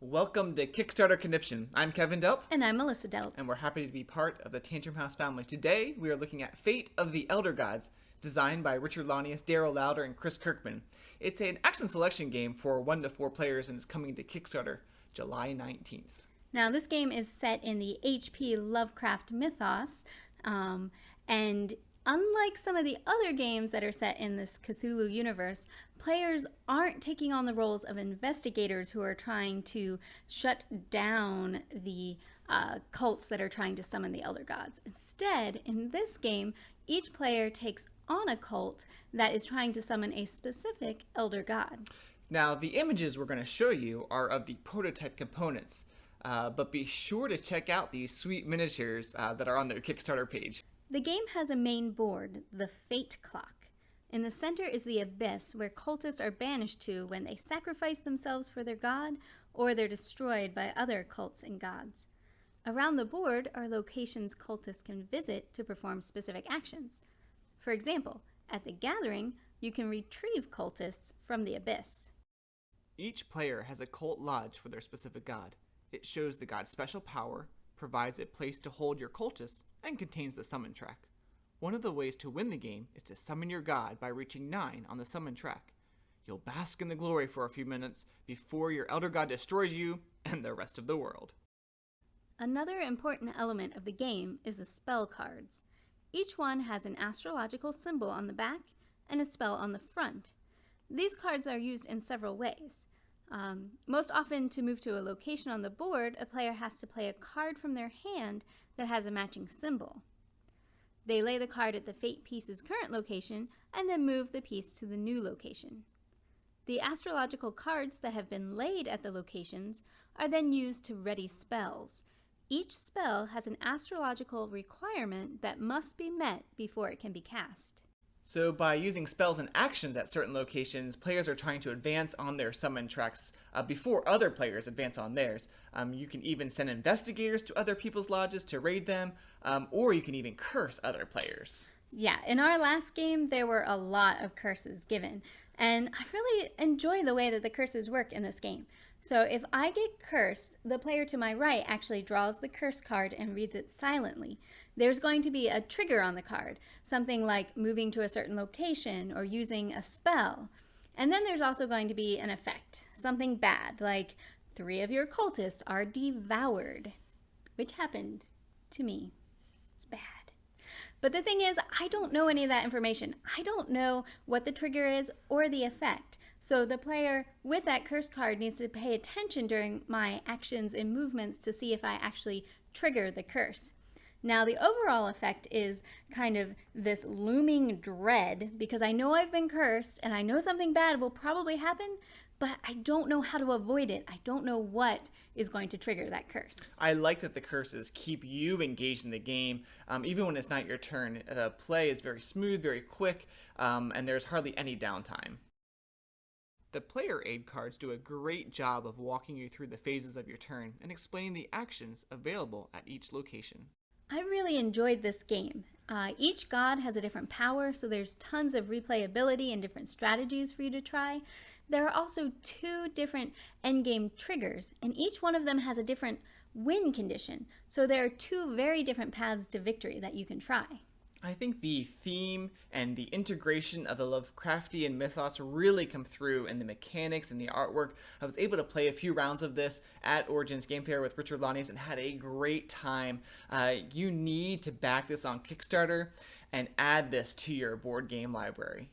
Welcome to Kickstarter Conniption. I'm Kevin Delp. And I'm Melissa Delp. And we're happy to be part of the Tantrum House family. Today, we are looking at Fate of the Elder Gods, designed by Richard Launius, Daryl Lauder, and Chris Kirkman. It's an action selection game for 1 to 4 players and is coming to Kickstarter July 19th. Now, this game is set in the H.P. Lovecraft mythos, and unlike some of the other games that are set in this Cthulhu universe, players aren't taking on the roles of investigators who are trying to shut down the cults that are trying to summon the Elder Gods. Instead, in this game, each player takes on a cult that is trying to summon a specific Elder God. Now, the images we're going to show you are of the prototype components, but be sure to check out these sweet miniatures that are on their Kickstarter page. The game has a main board, the Fate Clock. In the center is the abyss, where cultists are banished to when they sacrifice themselves for their god or they're destroyed by other cults and gods. Around the board are locations cultists can visit to perform specific actions. For example, at the Gathering, you can retrieve cultists from the abyss. Each player has a cult lodge for their specific god. It shows the god's special power, provides a place to hold your cultists, and contains the summon track. One of the ways to win the game is to summon your god by reaching 9 on the summon track. You'll bask in the glory for a few minutes before your elder god destroys you and the rest of the world. Another important element of the game is the spell cards. Each one has an astrological symbol on the back and a spell on the front. These cards are used in several ways. Most often, to move to a location on the board, a player has to play a card from their hand that has a matching symbol. They lay the card at the fate piece's current location and then move the piece to the new location. The astrological cards that have been laid at the locations are then used to ready spells. Each spell has an astrological requirement that must be met before it can be cast. So by using spells and actions at certain locations, players are trying to advance on their summon tracks before other players advance on theirs. You can even send investigators to other people's lodges to raid them, or you can even curse other players. Yeah, in our last game, there were a lot of curses given, and I really enjoy the way that the curses work in this game. So if I get cursed, the player to my right actually draws the curse card and reads it silently. There's going to be a trigger on the card, something like moving to a certain location or using a spell. And then there's also going to be an effect, something bad, like 3 of your cultists are devoured, which happened to me. It's bad. But the thing is, I don't know any of that information. I don't know what the trigger is or the effect. So the player with that curse card needs to pay attention during my actions and movements to see if I actually trigger the curse. Now, the overall effect is kind of this looming dread because I know I've been cursed and I know something bad will probably happen, but I don't know how to avoid it. I don't know what is going to trigger that curse. I like that the curses keep you engaged in the game, even when it's not your turn. The play is very smooth, very quick, and there's hardly any downtime. The player aid cards do a great job of walking you through the phases of your turn and explaining the actions available at each location. I really enjoyed this game. Each god has a different power, so there's tons of replayability and different strategies for you to try. There are also 2 different endgame triggers, and each one of them has a different win condition. So there are 2 very different paths to victory that you can try. I think the theme and the integration of the Lovecraftian mythos really come through in the mechanics and the artwork. I was able to play a few rounds of this at Origins Game Fair with Richard Launius and had a great time. You need to back this on Kickstarter and add this to your board game library.